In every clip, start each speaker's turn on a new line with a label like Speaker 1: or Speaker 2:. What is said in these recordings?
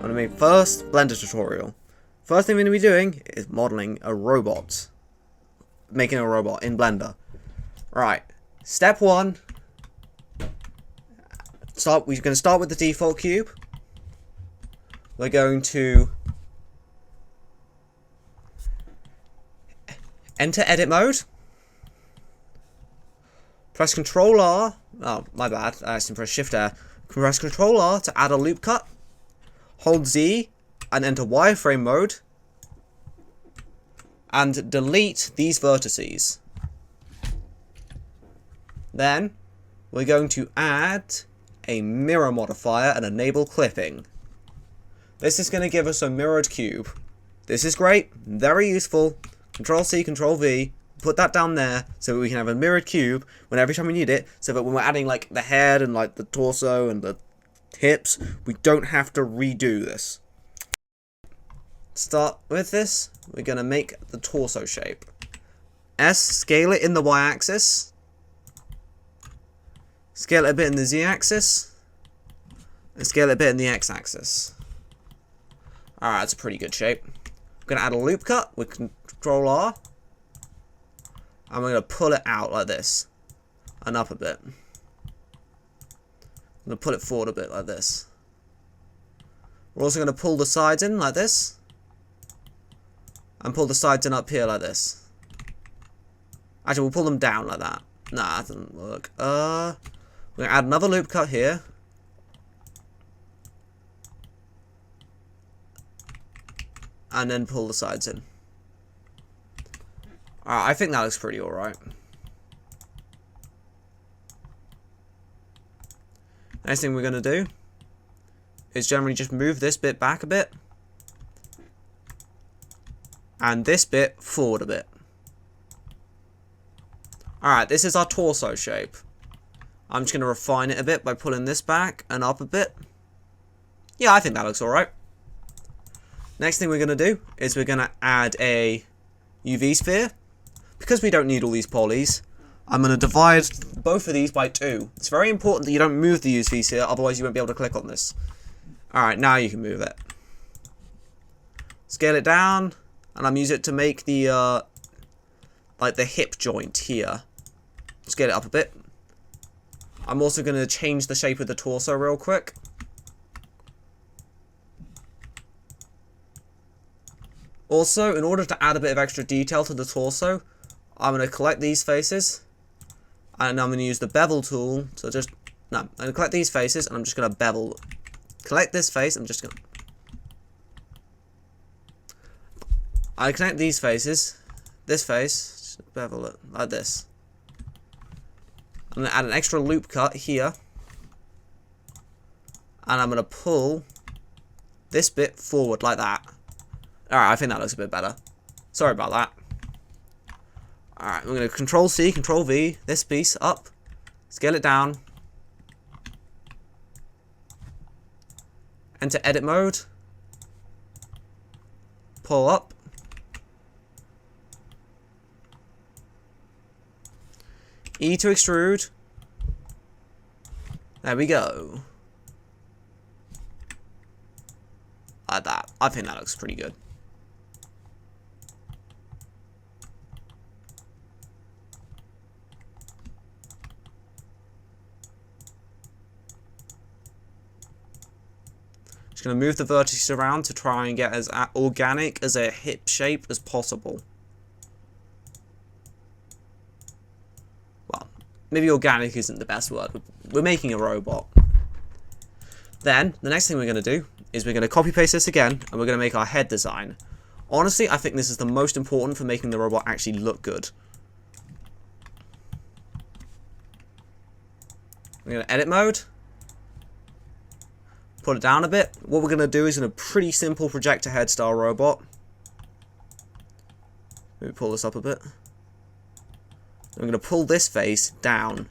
Speaker 1: I'm going to make first Blender tutorial. First thing we're going to be doing is modeling a robot. Making a robot in Blender. Right. Step 1. We're going to start with the default cube. We're going to enter edit mode. Press Ctrl R. Oh, my bad. I accidentally pressed Shift R. Press Ctrl R to add a loop cut. Hold Z and enter wireframe mode. And delete these vertices. Then we're going to add a mirror modifier and enable clipping. This is going to give us a mirrored cube. This is great, very useful. Control C, Control V, put that down there so that we can have a mirrored cube when every time we need it, so that when we're adding like the head and like the torso and the hips, we don't have to redo this. Start with this, we're going to make the torso shape. S, scale it in the y-axis. Scale it a bit in the z-axis. And scale it a bit in the x-axis. Alright, that's a pretty good shape. I'm going to add a loop cut with Control R. And we're going to pull it out like this. And up a bit. I'm going to pull it forward a bit like this. We're also going to pull the sides in like this. And pull the sides in up here like this. Actually, we'll pull them down like that. Nah, that doesn't work. We're going to add another loop cut here. And then pull the sides in. Alright, I think that looks pretty alright. Next thing we're going to do is generally just move this bit back a bit. And this bit forward a bit. Alright, this is our torso shape. I'm just going to refine it a bit by pulling this back and up a bit. Yeah, I think that looks alright. Next thing we're going to do is we're going to add a UV sphere. Because we don't need all these polys, I'm going to divide both of these by 2. It's very important that you don't move the UV sphere, otherwise you won't be able to click on this. Alright, now you can move it. Scale it down, and I'm using it to make the, like the hip joint here. Scale it up a bit. I'm also going to change the shape of the torso real quick. Also, in order to add a bit of extra detail to the torso, I'm going to collect these faces. And I'm going to use the bevel tool to just... No, I'm going to collect these faces and I'm just going to bevel. Collect this face, I'm just going to... I connect these faces. This face, just bevel it like this. I'm going to add an extra loop cut here. And I'm going to pull this bit forward like that. Alright, I think that looks a bit better. Sorry about that. Alright, we're going to Control C, Control V, this piece up. Scale it down. Enter edit mode. Pull up. E to extrude. There we go. Like that. I think that looks pretty good. Just going to move the vertices around to try and get as organic as a hip shape as possible. Well, maybe organic isn't the best word. We're making a robot. Then, the next thing we're going to do is we're going to copy paste this again and we're going to make our head design. Honestly, I think this is the most important for making the robot actually look good. We're going to edit mode. Put it down a bit. What we're going to do is in a pretty simple projector head style robot. Maybe pull this up a bit. I'm going to pull this face down.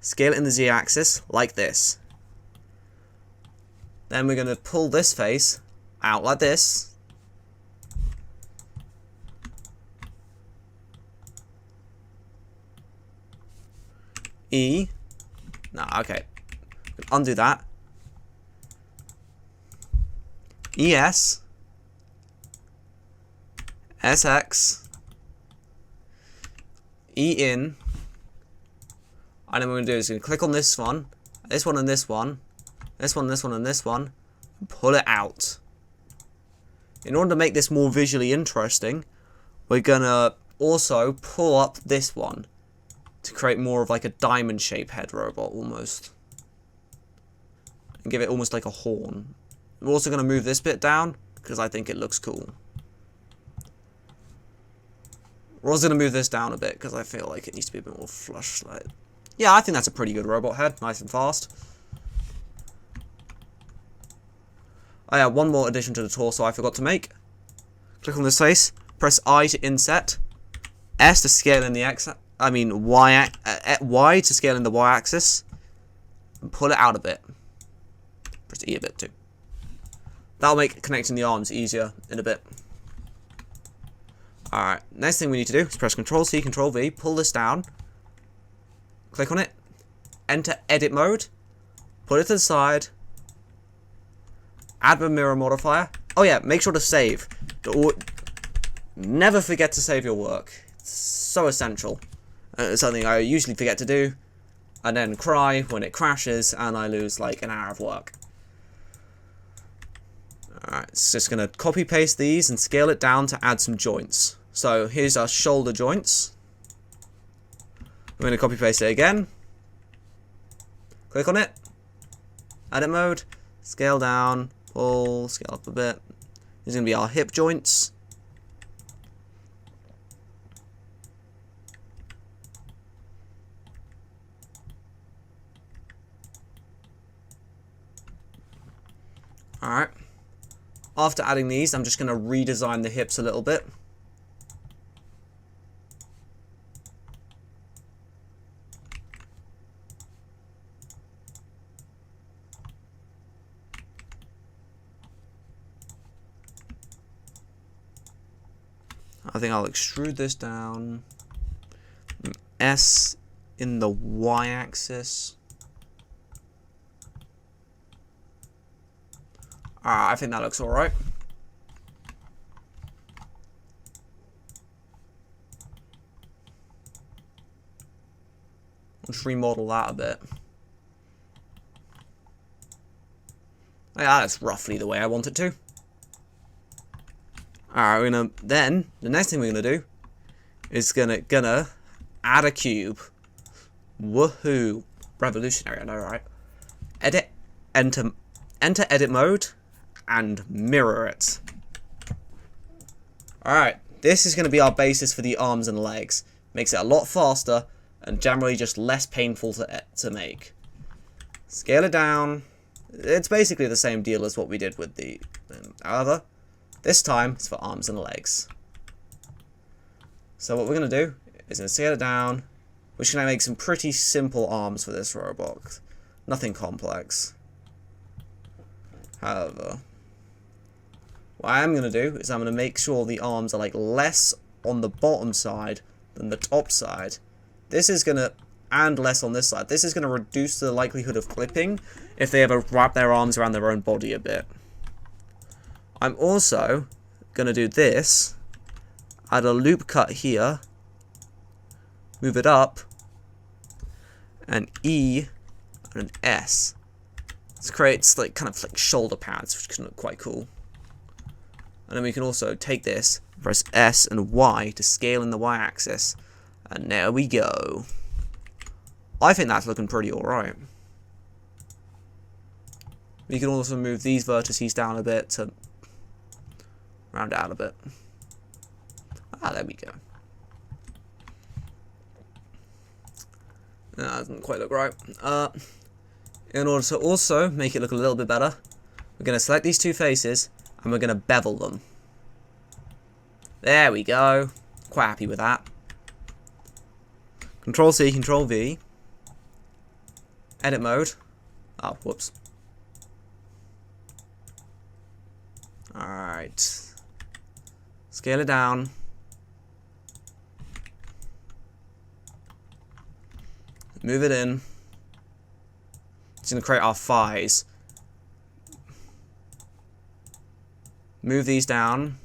Speaker 1: Scale it in the z-axis like this. Then we're going to pull this face out like this. E. No, okay. Undo that. ES, SX, E in, and then what we're going to do is going to click on this one, and this one, this one, and this one, and pull it out. In order to make this more visually interesting, we're going to also pull up this one to create more of like a diamond-shaped head robot, almost. And give it almost like a horn. We're also going to move this bit down, because I think it looks cool. We're also going to move this down a bit, because I feel like it needs to be a bit more flush. Like, yeah, I think that's a pretty good robot head, nice and fast. Oh yeah, one more addition to the torso I forgot to make. Click on this face, press I to inset, S to scale in the X, Y to scale in the Y axis, and pull it out a bit. Press E a bit too. That'll make connecting the arms easier in a bit. Alright, next thing we need to do is press Ctrl C, Ctrl V, pull this down, click on it, enter edit mode, put it to the side, add a mirror modifier. Oh yeah, make sure to save. Never forget to save your work. It's so essential. It's something I usually forget to do, and then cry when it crashes and I lose like an hour of work. Alright, it's just going to copy paste these and scale it down to add some joints. So here's our shoulder joints. We're going to copy paste it again. Click on it. Edit mode. Scale down. Pull. Scale up a bit. These are going to be our hip joints. Alright. After adding these, I'm just going to redesign the hips a little bit. I think I'll extrude this down. S in the Y axis. I think that looks alright. Let's remodel that a bit. Yeah, that's roughly the way I want it to. Alright, the next thing we're gonna do is gonna add a cube. Woohoo. Revolutionary, I know, right? Edit, enter edit mode, and mirror it. Alright, this is going to be our basis for the arms and legs. Makes it a lot faster, and generally just less painful to make. Scale it down. It's basically the same deal as what we did with the other. This time, it's for arms and legs. So what we're going to do is going to scale it down. We're just going to make some pretty simple arms for this robot. Nothing complex. However, what I am going to do is I'm going to make sure the arms are like less on the bottom side than the top side. This is going to, and less on this side. This is going to reduce the likelihood of clipping if they ever wrap their arms around their own body a bit. I'm also going to do this, add a loop cut here, move it up, and E and an S. This creates like kind of like shoulder pads, which can look quite cool. And then we can also take this, press S and Y to scale in the Y axis. And there we go. I think that's looking pretty alright. We can also move these vertices down a bit to round it out a bit. There we go. That doesn't quite look right. In order to also make it look a little bit better, we're going to select these two faces and we're going to bevel them. There we go. Quite happy with that. Control C, Control V. Edit mode. Oh, whoops. Alright. Scale it down. Move it in. It's going to create our thighs. Move these down.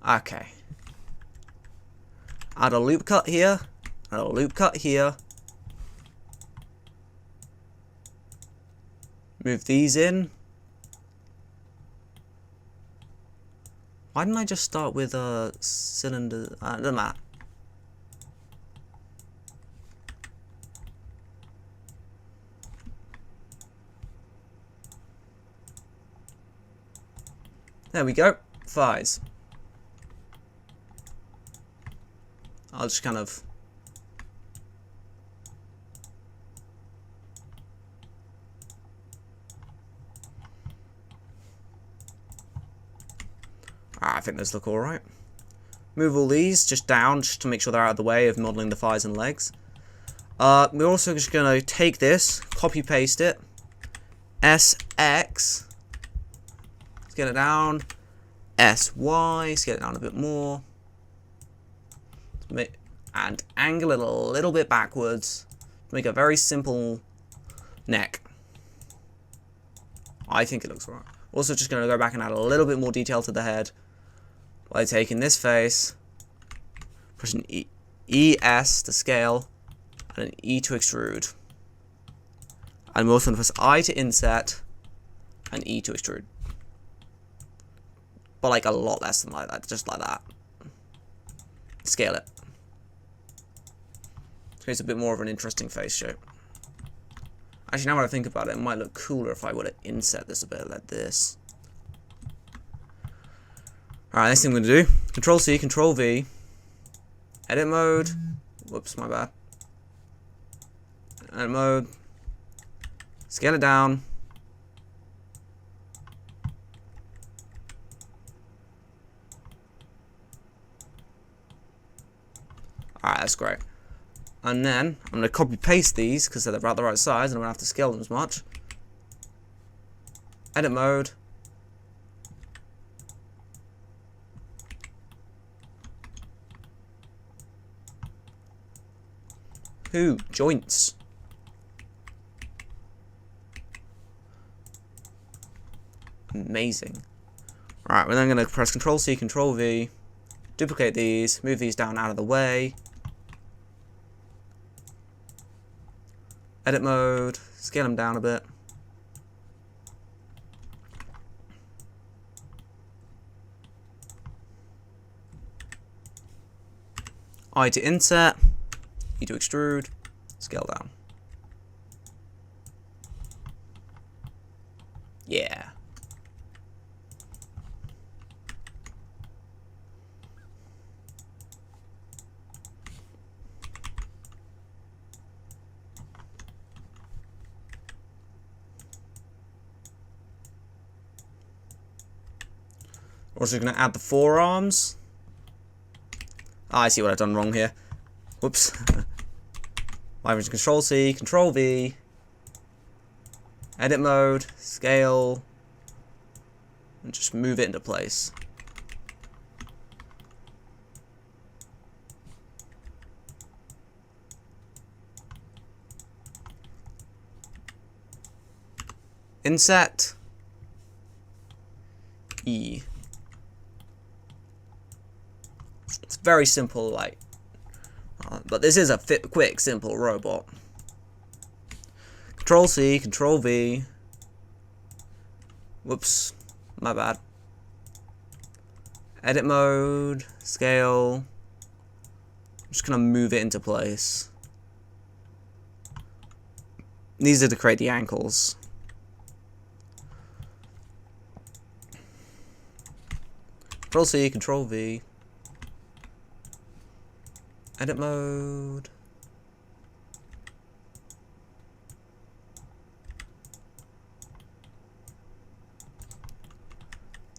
Speaker 1: Okay. Add a loop cut here. Add a loop cut here. Move these in. Why didn't I just start with a cylinder? Doesn't matter. There we go. Thighs. I'll just kind of... I think those look alright. Move all these just down, just to make sure they're out of the way of modelling the thighs and legs. We're also just going to take this, copy paste it, SX, scale it down, SY, scale it down a bit more, and angle it a little bit backwards to make a very simple neck. I think it looks alright. Also just going to go back and add a little bit more detail to the head by taking this face, pressing ES to scale, and an E to extrude. And we're also going to press I to inset, and E to extrude. But like a lot less than like that, just like that. Scale it. So it's a bit more of an interesting face shape. Actually, now that I think about it, it might look cooler if I were to inset this a bit like this. Alright, next thing I'm going to do, Control C, Control V, edit mode, whoops, my bad, edit mode, scale it down, alright, that's great, and then I'm going to copy paste these, because they're about the right size, and I don't have to scale them as much, edit mode, joints. Amazing. Alright, we're then going to press Control C, Control V, duplicate these, move these down out of the way, edit mode, scale them down a bit. I to insert, E to extrude, scale down. Yeah. We're also going to add the forearms. Ah, I see what I've done wrong here. Whoops. Control C, Control V, edit mode, scale, and just move it into place. Inset, E. It's very simple, like, but this is a quick, simple robot. Control C, Control V. Whoops, my bad. Edit mode, scale. I'm just gonna move it into place. These are to create the ankles. Control C, Control V. Edit mode.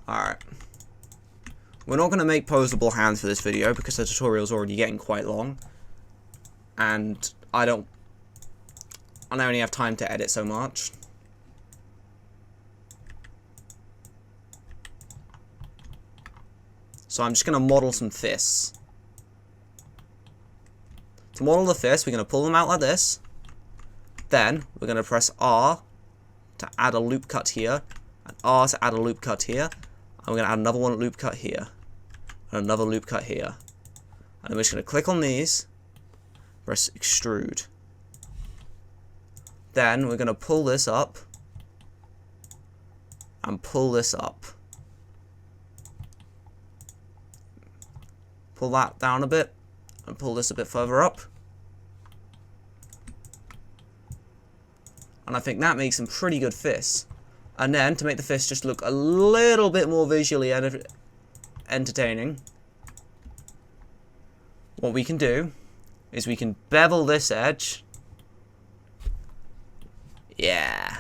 Speaker 1: Alright. We're not going to make posable hands for this video because the tutorial is already getting quite long. And I only have time to edit so much. So I'm just going to model some fists. To model the fists, we're going to pull them out like this. Then we're going to press R to add a loop cut here, and R to add a loop cut here. I'm going to add another one loop cut here, and another loop cut here. And I'm just going to click on these, press extrude. Then we're going to pull this up, and pull this up. Pull that down a bit, and pull this a bit further up. And I think that makes some pretty good fists. And then, to make the fist just look a little bit more visually entertaining, what we can do is we can bevel this edge. Yeah.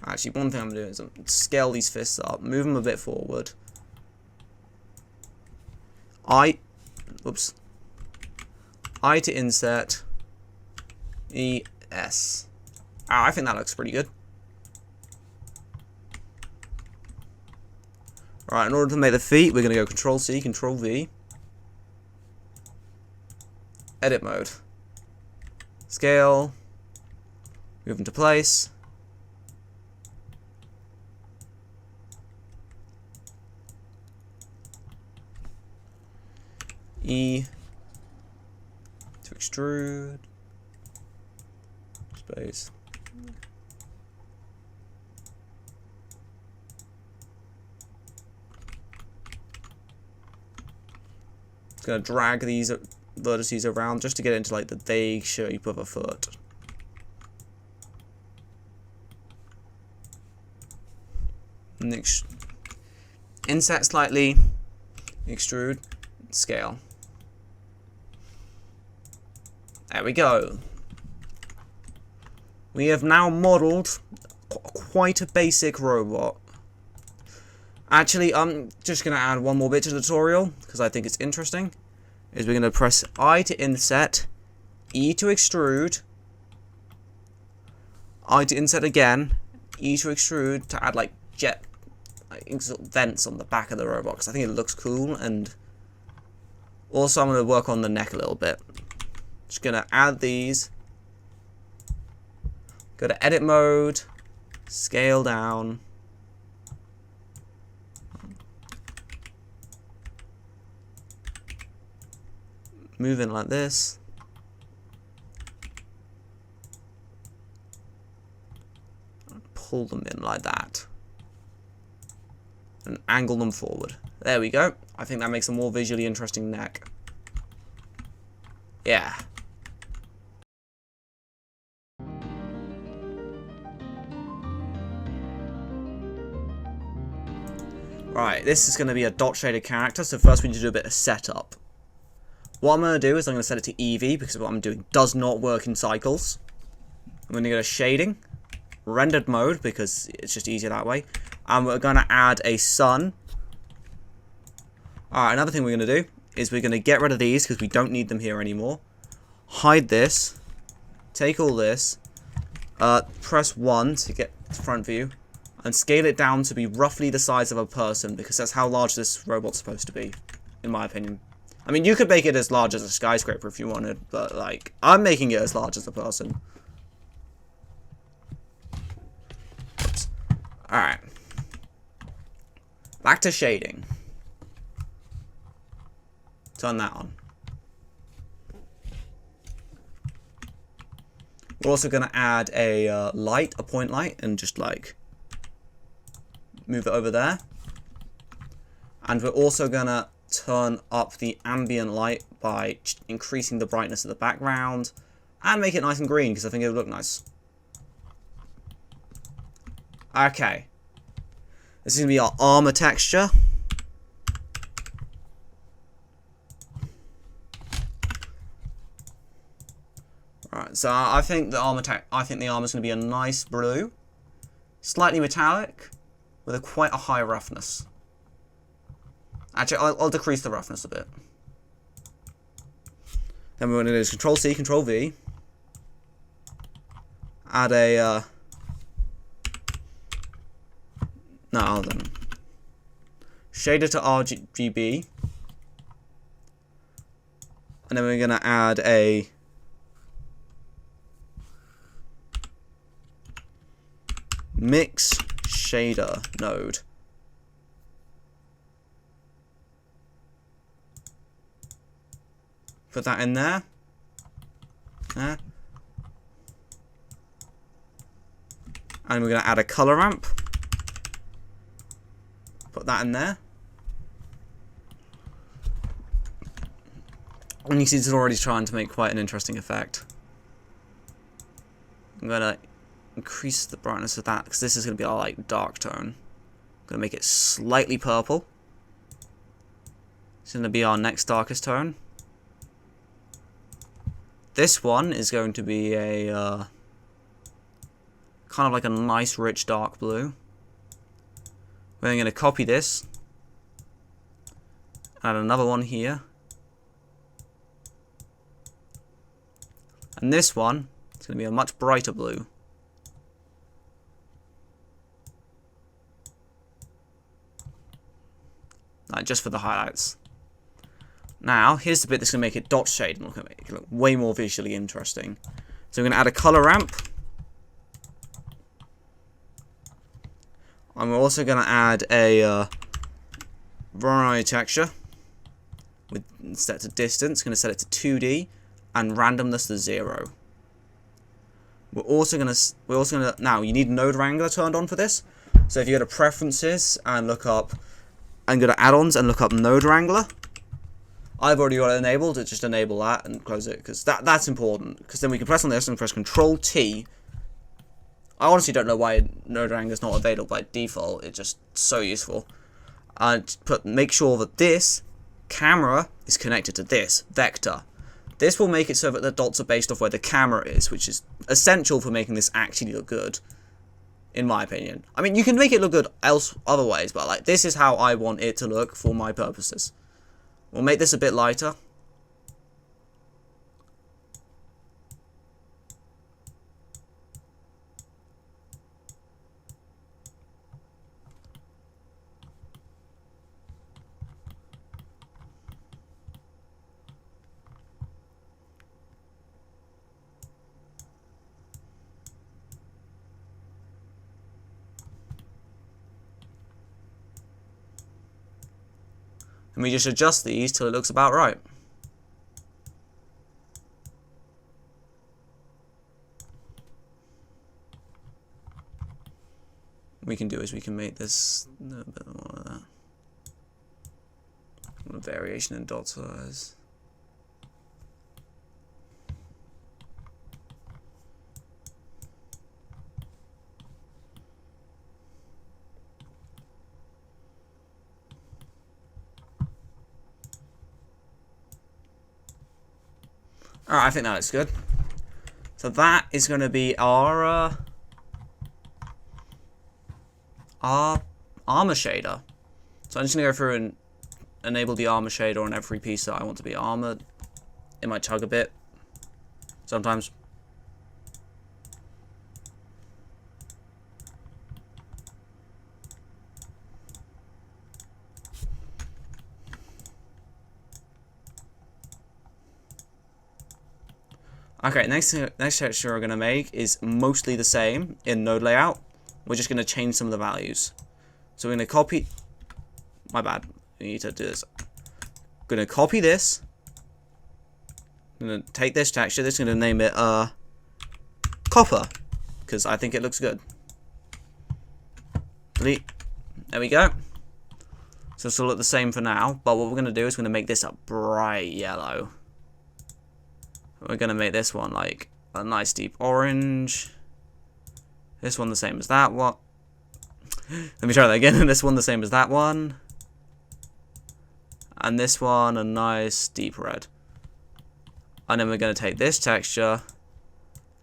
Speaker 1: Actually, one thing I'm going to do is scale these fists up, move them a bit forward. I to insert, E, S. I think that looks pretty good. Alright, in order to make the feet, we're going to go Control C, Control V. Edit mode. Scale. Move into place. E to extrude, space. It's going to drag these vertices around just to get into like the vague shape of a foot. Next, inset slightly, extrude, scale. There we go. We have now modelled quite a basic robot. Actually, I'm just going to add one more bit to the tutorial, because I think it's interesting. Is we're going to press I to inset, E to extrude, I to inset again, E to extrude to add like vents on the back of the robot, because I think it looks cool. And also I'm going to work on the neck a little bit. Just going to add these. Go to edit mode, scale down. Move in like this. Pull them in like that. And angle them forward. There we go. I think that makes a more visually interesting neck. Yeah. Right, this is going to be a dot shaded character, so first we need to do a bit of setup. What I'm going to do is I'm going to set it to EV, because what I'm doing does not work in cycles. I'm going to go to shading, rendered mode, because it's just easier that way. And we're going to add a sun. Alright, another thing we're going to do is we're going to get rid of these, because we don't need them here anymore. Hide this. Take all this. Press 1 to get to front view. And scale it down to be roughly the size of a person, because that's how large this robot's supposed to be, in my opinion. I mean, you could make it as large as a skyscraper if you wanted, but, like, I'm making it as large as a person. Oops. Alright. Back to shading. Turn that on. We're also going to add a light, a point light, and just, like, move it over there. And we're also going to turn up the ambient light by increasing the brightness of the background and make it nice and green, because I think it would look nice. Okay. This is going to be our armor texture. Alright, so I think the armor is going to be a nice blue, slightly metallic, with quite a high roughness. Actually, I'll decrease the roughness a bit. Then we're going to do is Control C, Control V. Add a shader to RGB, and then we're going to add a mix shader node. Put that in there. There. And we're going to add a color ramp. Put that in there. And you see it's already trying to make quite an interesting effect. I'm going to increase the brightness of that because this is going to be our like dark tone. I'm going to make it slightly purple. It's going to be our next darkest tone. This one is going to be a kind of like a nice rich dark blue. We're going to copy this, add another one here, and this one is going to be a much brighter blue. Just for the highlights. Now, here's the bit that's going to make it dot shade and make it look way more visually interesting. So we're going to add a color ramp. And we're also going to add a variety texture with set to distance. Going to set it to 2D and randomness to 0. We're also going to now you need node wrangler turned on for this. So if you go to preferences and look up and go to add-ons and look up node wrangler. I've already got it enabled. Just enable that and close it because that's important. Because then we can press on this and press Control T. I honestly don't know why node wrangler is not available by default. It's just so useful. And make sure that this camera is connected to this vector. This will make it so that the dots are based off where the camera is, which is essential for making this actually look good, in my opinion. I mean, you can make it look good other ways, but like this is how I want it to look for my purposes. We'll make this a bit lighter. And we just adjust these till it looks about right. What we can do is we can make this a bit more of that. A variation in dot size. Alright, I think that looks good. So that is going to be our armor shader. So I'm just going to go through and enable the armor shader on every piece that I want to be armored. It might chug a bit sometimes. Okay, next texture we're going to make is mostly the same in node layout. We're just going to change some of the values. So we're going to copy... My bad. We need to do this. Going to copy this. I'm going to take this texture. This is going to name it copper. Because I think it looks good. Delete. There we go. So it's all look the same for now. But what we're going to do is we're going to make this a bright yellow. We're going to make this one like a nice deep orange. This one the same as that one. Let me try that again. This one the same as that one. And this one a nice deep red. And then we're going to take this texture.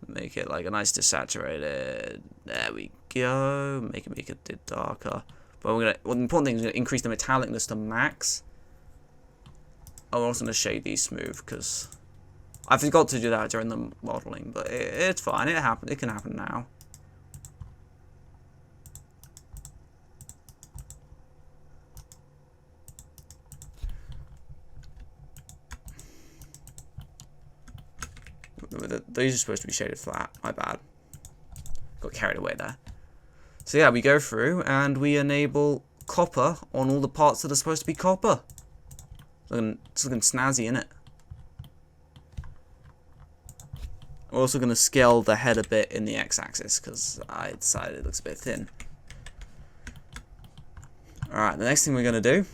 Speaker 1: Make it like a nice desaturated. There we go. Make it a bit darker. But the important thing is we're going to increase the metallicness to max. I'm also going to shade these smooth because I forgot to do that during the modeling, but it's fine. It happened. It can happen now. These are supposed to be shaded flat. My bad. Got carried away there. So yeah, we go through and we enable copper on all the parts that are supposed to be copper. It's looking snazzy, isn't it? We're also going to scale the head a bit in the x-axis because I decided it looks a bit thin. Alright, the next thing we're going to do...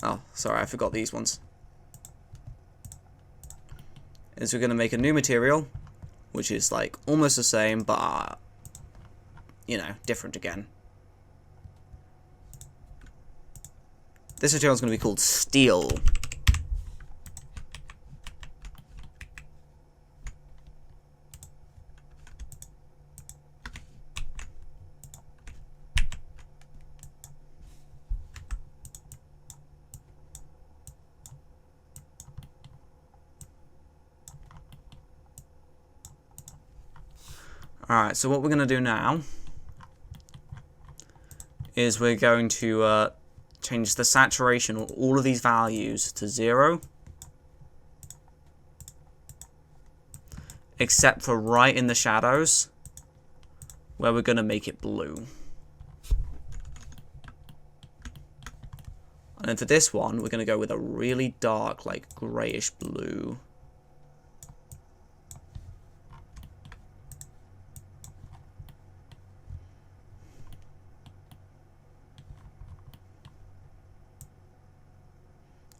Speaker 1: Oh, sorry, I forgot these ones. Is we're going to make a new material, which is like almost the same, but, you know, different again. This material is going to be called steel. Alright, so what we're going to do now is we're going to change the saturation of all of these values to 0, except for right in the shadows where we're going to make it blue. And then for this one, we're going to go with a really dark, like grayish blue.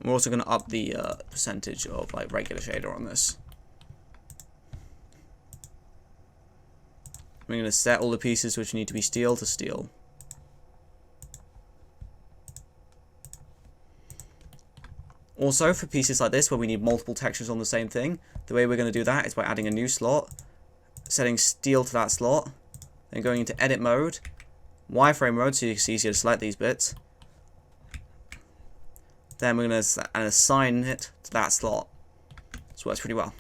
Speaker 1: We're also going to up the percentage of like regular shader on this. We're going to set all the pieces which need to be steel to steel. Also, for pieces like this where we need multiple textures on the same thing, the way we're going to do that is by adding a new slot, setting steel to that slot, then going into edit mode, wireframe mode so it's easier to select these bits. Then we're going to assign it to that slot. This works pretty well.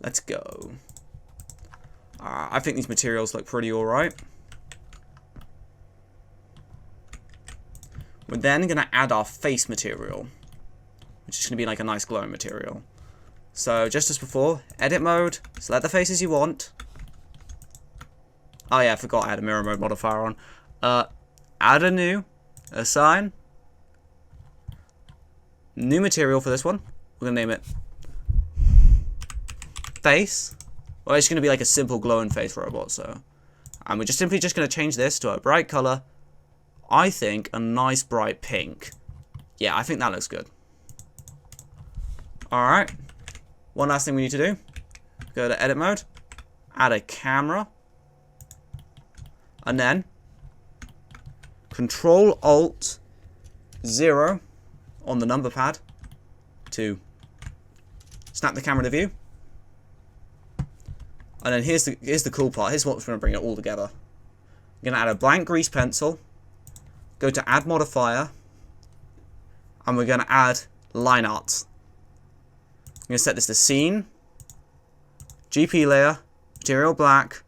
Speaker 1: Let's go. I think these materials look pretty alright. We're then going to add our face material, which is going to be like a nice glowing material. So, just as before, edit mode, select the faces you want. Oh yeah, I forgot I had a mirror mode modifier on. Add a new, assign, new material for this one. We're going to name it face. Well, it's going to be like a simple glowing face robot, so. And we're just simply going to change this to a bright color. I think a nice bright pink. Yeah, I think that looks good. Alright. One last thing we need to do. Go to edit mode. Add a camera. And then Control-Alt-0 on the number pad to snap the camera to view. And then here's the cool part. Here's what's going to bring it all together. I'm going to add a blank grease pencil. Go to add modifier. And we're going to add line art. I'm going to set this to scene. GP layer. Material black.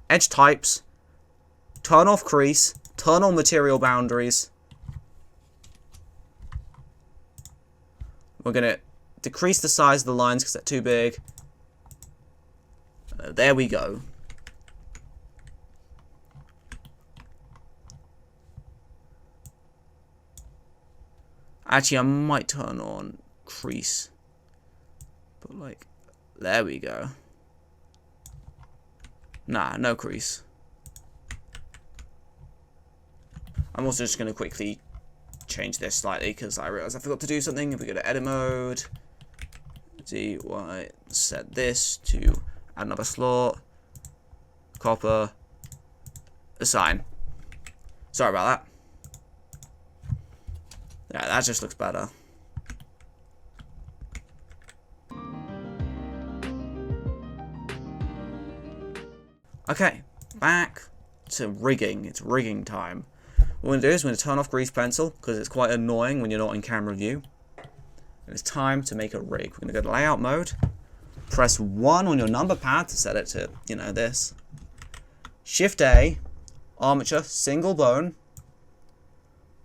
Speaker 1: Edge types. Turn off crease. Turn on material boundaries. We're going to decrease the size of the lines because they're too big. There we go. Actually, I might turn on crease. But like, there we go. Nah, no crease. I'm also just going to quickly change this slightly because I realized I forgot to do something. If we go to edit mode, set this to add another slot, copper, assign. Sorry about that. Yeah, that just looks better. Okay, back to rigging. It's rigging time. What we're going to do is we're going to turn off grease pencil because it's quite annoying when you're not in camera view. And it's time to make a rig. We're going to go to layout mode. Press 1 on your number pad to set it to, you know, this. Shift A, armature, single bone.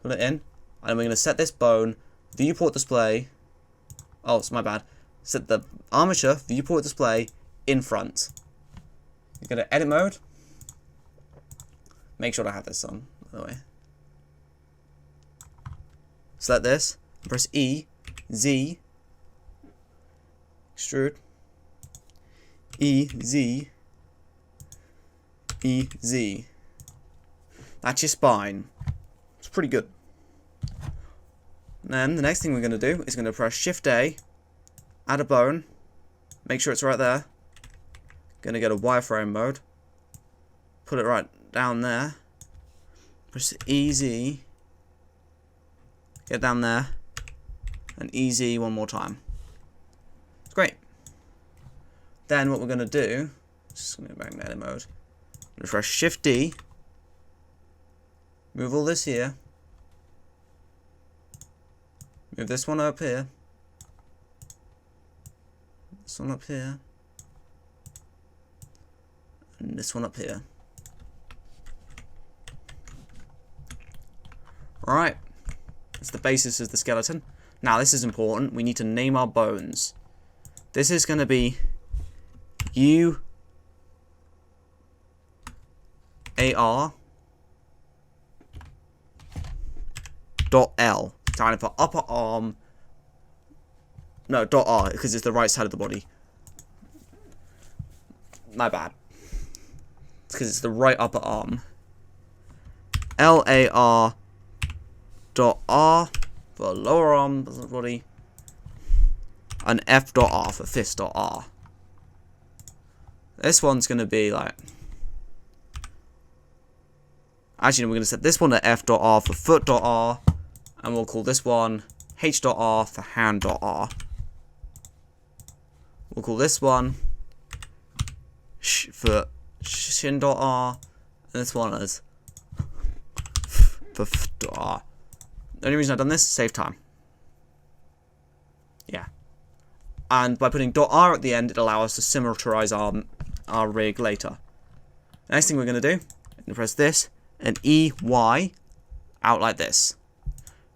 Speaker 1: Put it in. And we're going to set this bone, viewport display. Oh, it's my bad. Set the armature, viewport display in front. You're going to edit mode. Make sure to have this on, by the way. Select this. Press E, Z, extrude, E, Z, E, Z. That's your spine. It's pretty good. And then the next thing we're going to do is going to press Shift A, add a bone, make sure it's right there. Going to go to wireframe mode, put it right down there, press E, Z, get down there, and EZ one more time. It's great. Then what we're going to do, just going to go back to edit mode, press Shift D, move all this here, move this one up here, this one up here, and this one up here. Alright, that's the basis of the skeleton. Now this is important, we need to name our bones. This is going to be U AR dot L, standing for upper arm. No, dot R, because it's the right side of the body. My bad. It's because it's the right upper arm. LAR dot R for lower arm of the body. And F dot R for fist dot R. This one's going to be like... Actually, we're going to set this one to F dot R for foot dot R. And we'll call this one H dot R for hand dot R. We'll call this one Sh for shin dot R. And this one is F for F dot R. The only reason I've done this is save time. Yeah. And by putting .r at the end, it allows us to symmetrize our rig later. Next thing we're going to do, I'm going to press this, and EY out like this.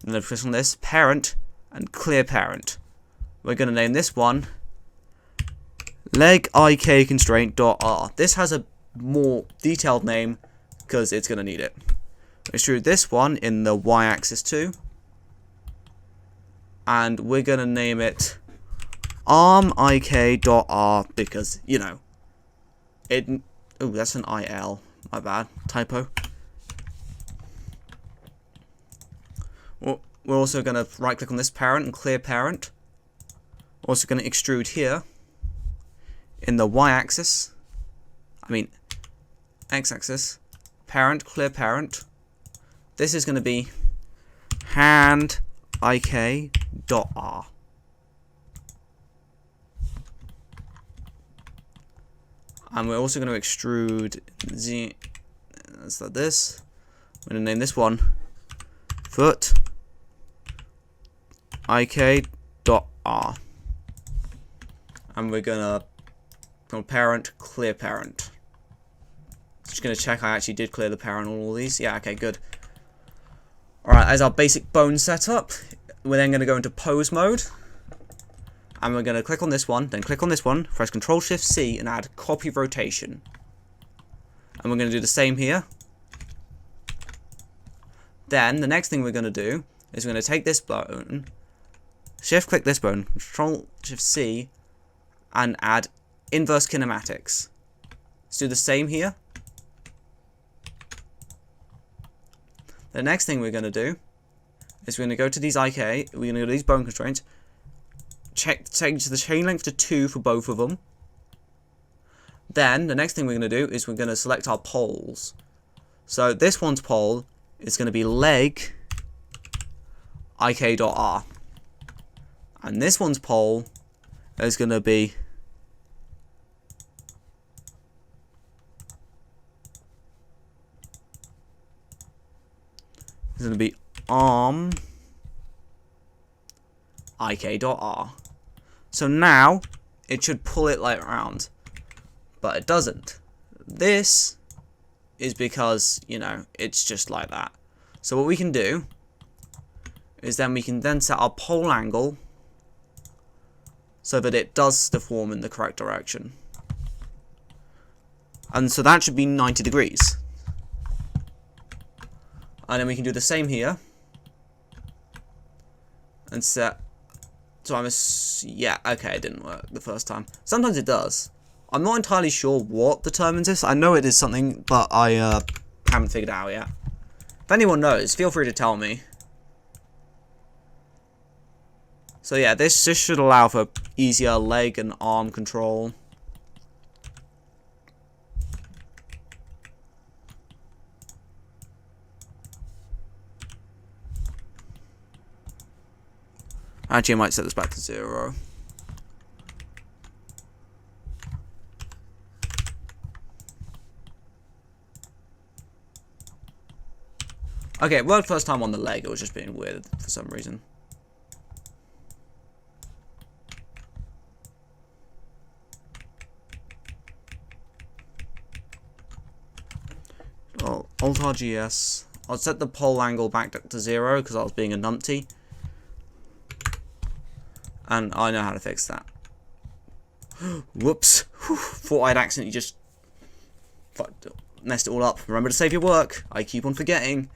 Speaker 1: I'm going to press on this, parent, and clear parent. We're going to name this one leg IK constraint.r. This has a more detailed name because it's going to need it. Extrude this one in the y-axis too. And we're going to name it arm IK.R because, you know, it... Oh, that's an IL. My bad. Typo. Well, we're also going to right-click on this parent and clear parent. Also going to extrude here in the y-axis. I mean, x-axis. Parent, clear parent. This is going to be hand IK.R. And we're also going to extrude Z. That's like this. I'm going to name this one foot IK.R. And we're going to parent, clear parent. Just going to check I actually did clear the parent on all these. Yeah, okay, good. Alright, as our basic bone setup, we're then going to go into pose mode. And we're going to click on this one, then click on this one, press Ctrl-Shift-C and add copy rotation. And we're going to do the same here. Then, the next thing we're going to do is we're going to take this bone, shift-click this bone, Ctrl-Shift-C, and add inverse kinematics. Let's do the same here. The next thing we're going to do is we're going to go to these IK, we're going to go to these bone constraints, change the chain length to 2 for both of them. Then, the next thing we're going to do is we're going to select our poles. So, this one's pole is going to be leg IK.R. And this one's pole is going to be arm IK.R. So now, it should pull it like around, but it doesn't. This is because, you know, it's just like that. So what we can do is then we can then set our pole angle so that it does deform in the correct direction. And so that should be 90 degrees. And then we can do the same here. And set... So yeah, okay, it didn't work the first time. Sometimes it does. I'm not entirely sure what determines this. I know it is something, but I haven't figured it out yet. If anyone knows, feel free to tell me. So yeah, this should allow for easier leg and arm control. Actually, I might set this back to 0. Okay, it worked first time on the leg. It was just being weird for some reason. Oh, Alt-RGS. I'll set the pole angle back to 0 because I was being a numpty. And I know how to fix that. Whoops. Thought I'd accidentally just messed it all up. Remember to save your work. I keep on forgetting.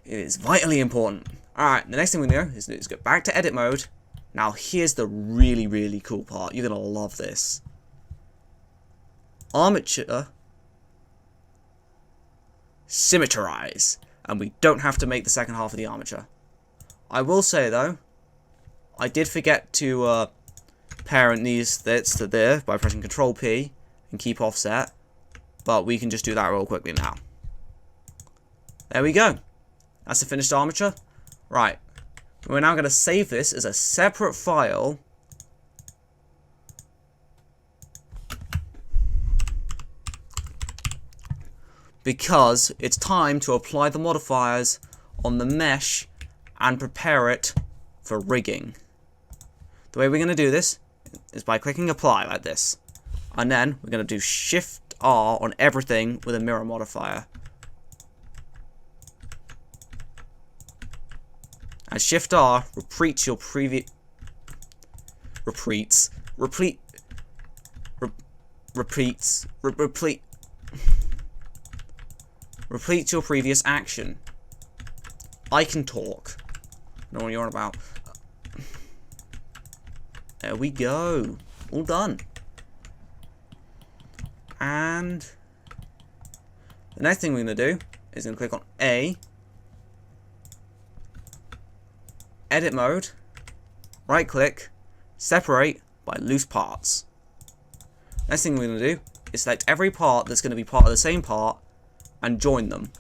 Speaker 1: It is vitally important. Alright, the next thing we're going to do is go back to edit mode. Now here's the really, really cool part. You're going to love this. Armature. Symmetrize. And we don't have to make the second half of the armature. I will say though, I did forget to parent these bits to there by pressing Control P and keep offset. But we can just do that real quickly now. There we go. That's the finished armature. Right. We're now going to save this as a separate file. Because it's time to apply the modifiers on the mesh and prepare it for rigging. The way we're going to do this is by clicking apply like this. And then we're going to do Shift R on everything with a mirror modifier. And Shift R repeats your previous... Repeats your previous action. I can talk. Know what you're on about. There we go. All done. And the next thing we're going to do is going to click on A, edit mode, right click, separate by loose parts. Next thing we're going to do is select every part that's going to be part of the same part and join them.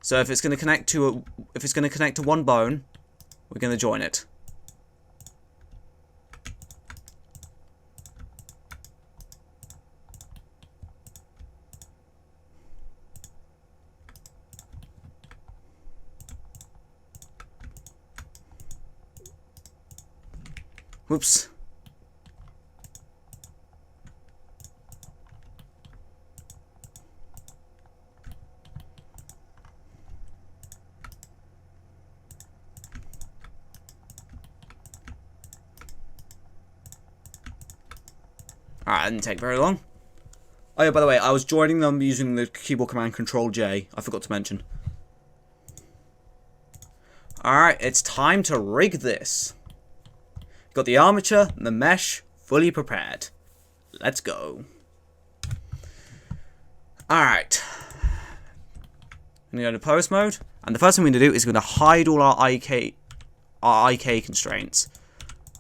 Speaker 1: So if it's going to connect to one bone, we're going to join it. Whoops. Alright, that didn't take very long. Oh yeah, by the way, I was joining them using the keyboard command Control J. I forgot to mention. Alright, it's time to rig this. Got the armature and the mesh fully prepared. Let's go. Alright. I'm going to go to post mode. And the first thing we're going to do is we're going to hide all our IK constraints.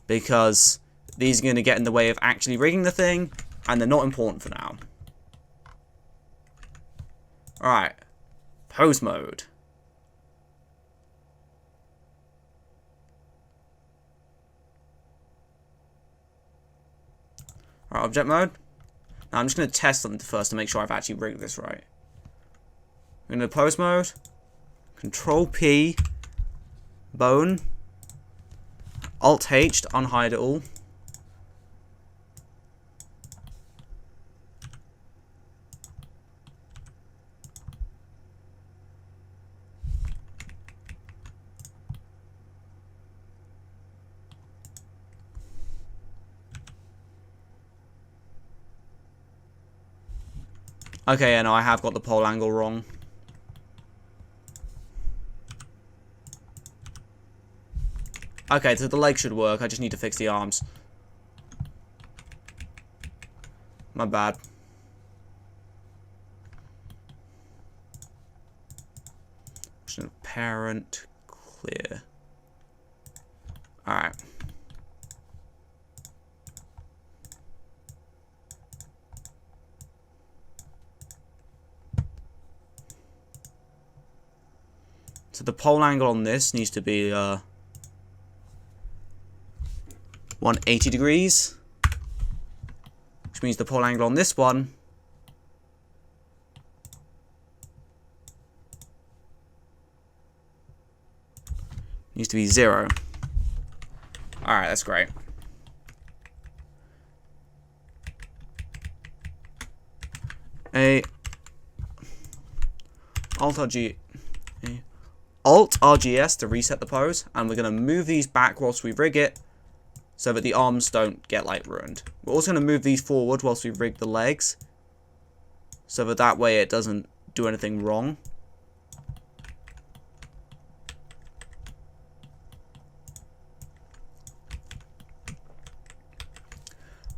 Speaker 1: Because these are going to get in the way of actually rigging the thing. And they're not important for now. Alright. Post mode. Alright, object mode. Now I'm just going to test them first to make sure I've actually rigged this right. I'm going to post mode. Control P. Bone. Alt H to unhide it all. Okay, yeah, no, I have got the pole angle wrong. Okay, so the leg should work. I just need to fix the arms. My bad. Parent clear. Alright. So the pole angle on this needs to be 180 degrees. Which means the pole angle on this one needs to be 0. Alright, that's great. Alt RGS to reset the pose, and we're going to move these back whilst we rig it so that the arms don't get like ruined. We're also going to move these forward whilst we rig the legs so that way it doesn't do anything wrong.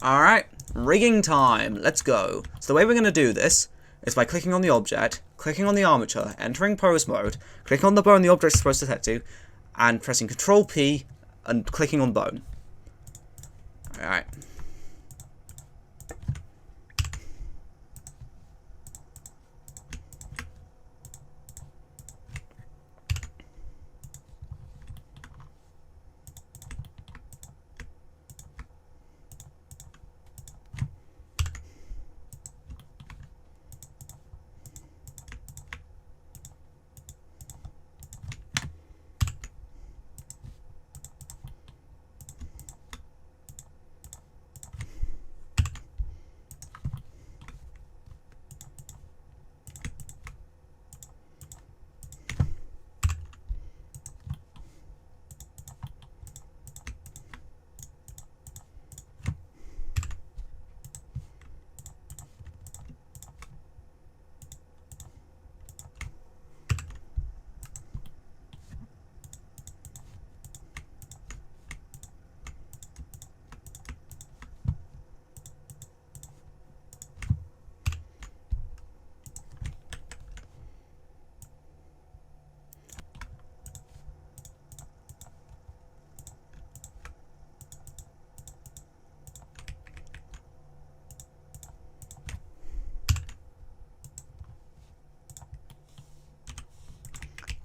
Speaker 1: Alright, rigging time. Let's go. So the way we're going to do this is by clicking on the object, clicking on the armature, entering pose mode, clicking on the bone the object is supposed to set to, and pressing Control P and clicking on bone. Alright.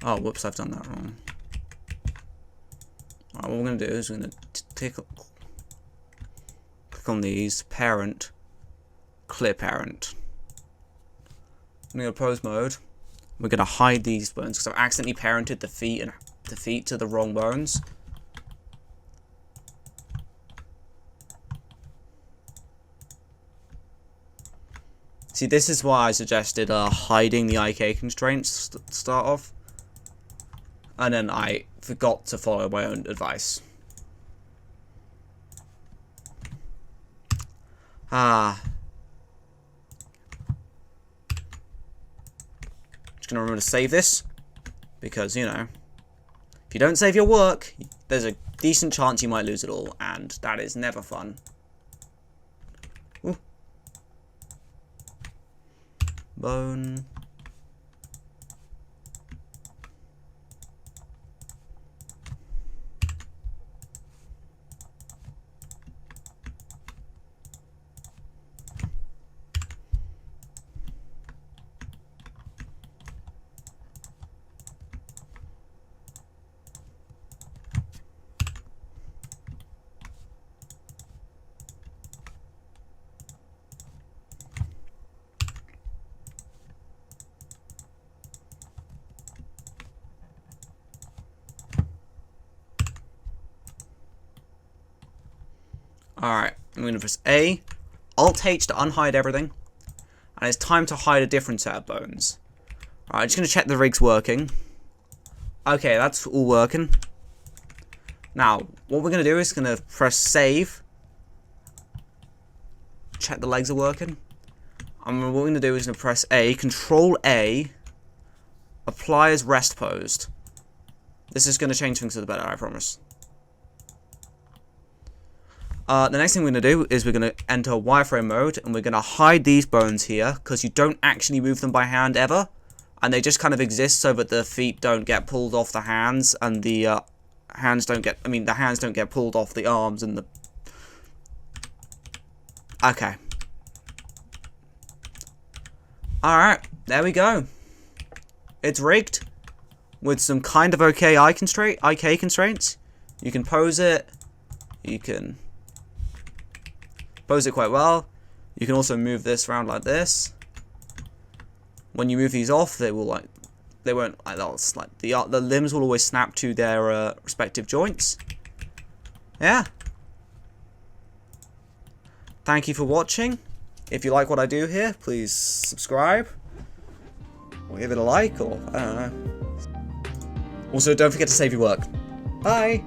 Speaker 1: Oh, whoops, I've done that wrong. Alright, what we're going to do is we're going to click on these, parent, clear parent. I'm going to go pose mode. We're going to hide these bones because I've accidentally parented the feet to the wrong bones. See, this is why I suggested hiding the IK constraints to start off. And then I forgot to follow my own advice. Just gonna remember to save this. Because, you know, if you don't save your work, there's a decent chance you might lose it all. And that is never fun. Ooh. Bone. Alright, I'm going to press A, Alt-H to unhide everything, and it's time to hide a different set of bones. Alright, I'm just going to check the rig's working. Okay, that's all working. Now, what we're going to do is going to press save, check the legs are working. And what we're going to do is going to press A, Control A, apply as rest posed. This is going to change things for the better, I promise. The next thing we're going to do is we're going to enter wireframe mode, and we're going to hide these bones here, because you don't actually move them by hand ever, and they just kind of exist so that the feet don't get pulled off the hands, and the hands don't get, the hands don't get pulled off the arms and the... Okay. Alright, there we go. It's rigged, with some kind of okay IK constraints. You can pose it, you can... pose it quite well. You can also move this around like this. When you move these off, they won't the limbs will always snap to their respective joints. Yeah. Thank you for watching. If you like what I do here, please subscribe or give it a like, or I don't know. Also, don't forget to save your work. Bye.